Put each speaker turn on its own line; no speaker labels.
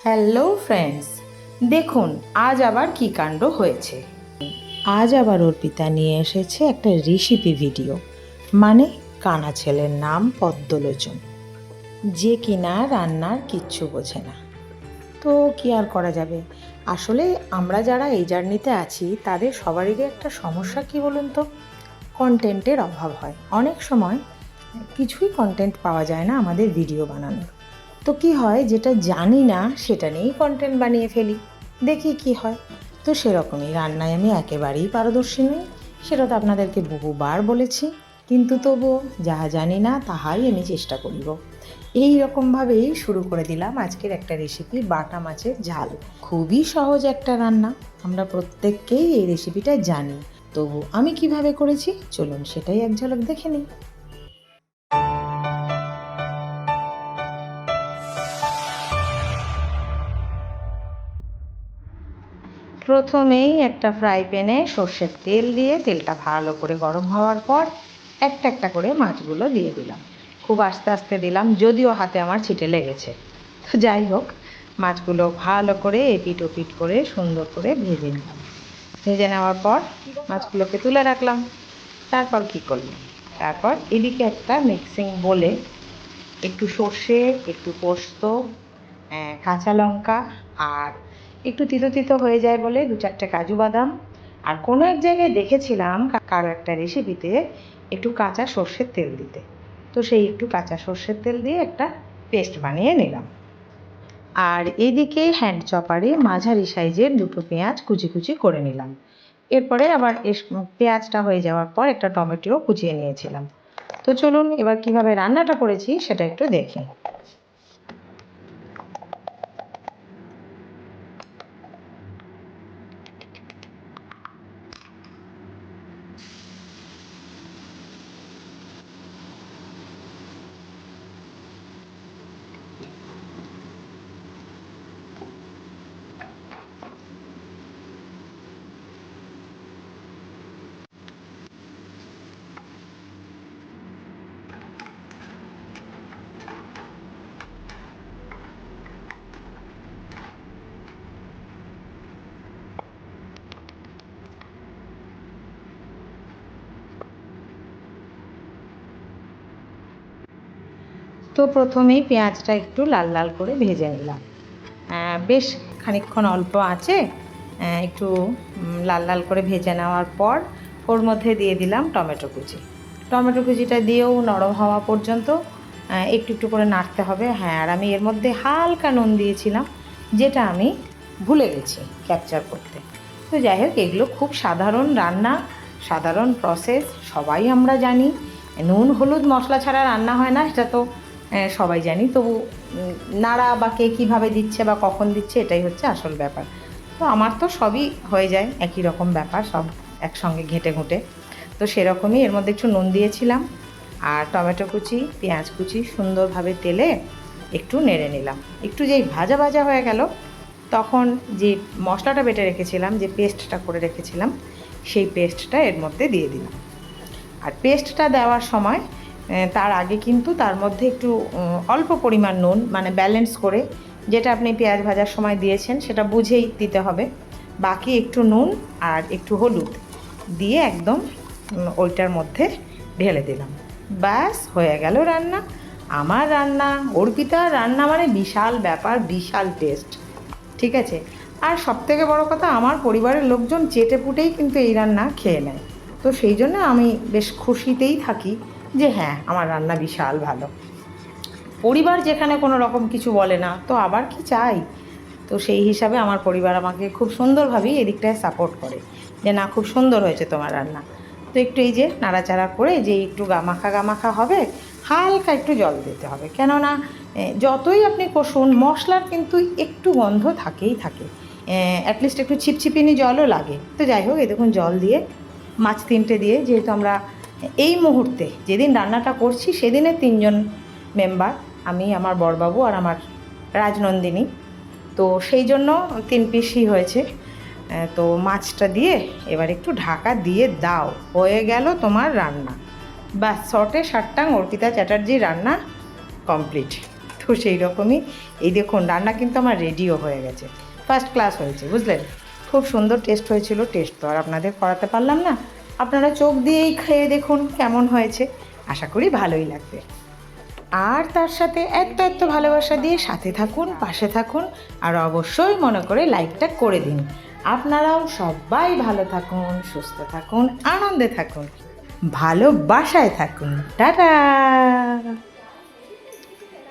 Hello friends, দেখুন আজ আবার কী কাণ্ড হয়েছে। আজ আবার অর্পিতা নিয়ে এসেছে একটা রেসিপি ভিডিও, মানে কানা ছেলের নাম পদ্মলোচন, যে কিনা রান্নার কিচ্ছু বোঝে না। তো কি আর করা যাবে, আসলে আমরা যারা এই জার্নিতে আছি তাদের সবারই একটা সমস্যা কি বলুন তো, কন্টেন্টের অভাব হয়। অনেক সময় কিছুই কন্টেন্ট পাওয়া যায় না আমাদের ভিডিও বানানোর। তো কি হয়, যেটা জানি না সেটা নিয়েই কন্টেন্ট বানিয়ে ফেলি, দেখি কি হয়। তো সেরকমই রান্নায় আমি একেবারেই পারদর্শী নই, সেটা তো আপনাদেরকে বহুবার বলেছি, কিন্তু তবুও যাহা জানি না তাহাই আমি চেষ্টা করিব। এই রকমভাবেই শুরু করে দিলাম আজকের একটা রেসিপি, বাটা মাছের ঝাল। খুবই সহজ একটা রান্না, আমরা প্রত্যেককেই এই রেসিপিটা জানি। তবু আমি কিভাবে করেছি চলুন সেটাই এক ঝলক দেখে নিই। প্রথমেই একটা ফ্রাই প্যানে সর্ষের তেল দিয়ে তেলটা ভালো করে গরম হওয়ার পর একটা একটা করে মাছগুলো দিয়ে দিলাম। খুব আস্তে আস্তে দিলাম, যদিও হাতে আমার ছিটে লেগেছে। তো যাই হোক, মাছগুলো ভালো করে এপিট ওপিট করে সুন্দর করে ভেজে নিলাম। ভেজে নেওয়ার পর মাছগুলোকে তুলে রাখলাম। তারপর কি করলাম, তারপর এদিকে একটা মিক্সিং বলে একটু সর্ষে, একটু পোস্ত, কাঁচা লঙ্কা, আর একটু তিতো তিতো হয়ে যায় বলে 2-4টে কাজু বাদাম, আর কোনো এক জায়গায় দেখেছিলাম কারো একটা রেসিপিতে একটু কাঁচা সর্ষের তেল দিতে। তো সেই একটু কাঁচা সর্ষের তেল দিয়ে একটা পেস্ট বানিয়ে নিলাম। আর এদিকে হ্যান্ড চপারে মাঝারি সাইজের 2টো পেঁয়াজ কুচি কুচি করে নিলাম। এরপরে আবার পেঁয়াজটা হয়ে যাওয়ার পর একটা টমেটো কুচিয়ে নিয়েছিলাম। তো চলুন এবার কিভাবে রান্নাটা করেছি সেটা একটু দেখি। তো প্রথমেই পেঁয়াজটা একটু লাল লাল করে ভেজে নিলাম। বেশ খানিকক্ষণ অল্প আঁচে একটু লাল লাল করে ভেজে নেওয়ার পর ওর মধ্যে দিয়ে দিলাম টমেটো কুচি। টমেটো কুচিটা দিয়েও নরম হওয়া পর্যন্ত একটু একটু করে নাড়তে হবে। হ্যাঁ, আর আমি এর মধ্যে হালকা নুন দিয়েছিলাম, যেটা আমি ভুলে গেছি ক্যাপচার করতে। তো যাই হোক, এগুলো খুব সাধারণ রান্না, সাধারণ প্রসেস, সবাই আমরা জানি। নুন হলুদ মশলা ছাড়া রান্না হয় না, এটা তো সবাই জানি। তবু নাড়া বা কে কীভাবে দিচ্ছে বা কখন দিচ্ছে এটাই হচ্ছে আসল ব্যাপার। তো আমার তো সবই হয়ে যায়, একই রকম ব্যাপার, সব একসঙ্গে ঘেঁটে ঘুঁটে। তো সেরকমই এর মধ্যে একটু নুন দিয়েছিলাম, আর টমেটো কুচি, পেঁয়াজ কুচি সুন্দরভাবে তেলে একটু নেড়ে নিলাম। একটু যেই ভাজা ভাজা হয়ে গেল, তখন যে মশলাটা বেটে রেখেছিলাম, যে পেস্টটা করে রেখেছিলাম, সেই পেস্টটা এর মধ্যে দিয়ে দিলাম। আর পেস্টটা দেওয়ার সময় তার আগে কিন্তু তার মধ্যে একটু অল্প পরিমাণ নুন, মানে ব্যালেন্স করে, যেটা আপনি পেঁয়াজ ভাজার সময় দিয়েছেন সেটা বুঝেই দিতে হবে। বাকি একটু নুন আর একটু হলুদ দিয়ে একদম ওইটার মধ্যে ঢেলে দিলাম। ব্যাস হয়ে গেল রান্না। আমার রান্না, অর্পিতার রান্না মানে বিশাল ব্যাপার, বিশাল টেস্ট। ঠিক আছে, আর সবথেকে বড় কথা, আমার পরিবারের লোকজন চেটে পুটেই কিন্তু এই রান্না খেয়ে নেয়। তো সেই জন্য আমি বেশ খুশিতেই থাকি যে হ্যাঁ, আমার রান্না বিশাল ভালো। পরিবার যেখানে কোনো রকম কিছু বলে না, তো আবার কি চাই। তো সেই হিসাবে আমার পরিবার আমাকে খুব সুন্দরভাবেই এদিকটায় সাপোর্ট করে, যে না, খুব সুন্দর হয়েছে তোমার রান্না। তো একটু এই যে নাড়াচাড়া করে যে একটু গামাখা গামাখা হবে, হালকা একটু জল দিতে হবে, কেননা যতই আপনি কষুন মশলার কিন্তু একটু গন্ধ থাকেই থাকে, অ্যাটলিস্ট একটু ছিপছিপিনি জলও লাগে। তো যাই হোক, এই দেখুন জল দিয়ে মাছ 3টে দিয়ে, যেহেতু আমরা এই মুহূর্তে যেদিন রান্নাটা করছি সেদিনে 3জন মেম্বার, আমি, আমার বড়বাবু আর আমার রাজনন্দিনী, তো সেই জন্য 3 পিসই হয়েছে। তো মাছটা দিয়ে এবার একটু ঢাকা দিয়ে দাও, হয়ে গেল তোমার রান্না। ব্যাস, শর্টে সাট্টাং অর্পিতা চ্যাটার্জির রান্না কমপ্লিট। তো সেই রকমই এই দেখুন রান্না কিন্তু আমার রেডিও হয়ে গেছে, ফার্স্ট ক্লাস হয়েছে, বুঝলেন? খুব সুন্দর টেস্ট হয়েছিল। টেস্ট তো আর আপনাদের করাতে পারলাম না, আপনারা চোখ দিয়েই খেয়ে দেখুন কেমন হয়েছে। আশা করি ভালোই লাগবে। আর তার সাথে এত এত ভালোবাসা দিয়ে সাথে থাকুন, পাশে থাকুন, আর অবশ্যই মনে করে লাইকটা করে দিন। আপনারাও সবাই ভালো থাকুন, সুস্থ থাকুন, আনন্দে থাকুন, ভালোবাসায় থাকুন। টাটা।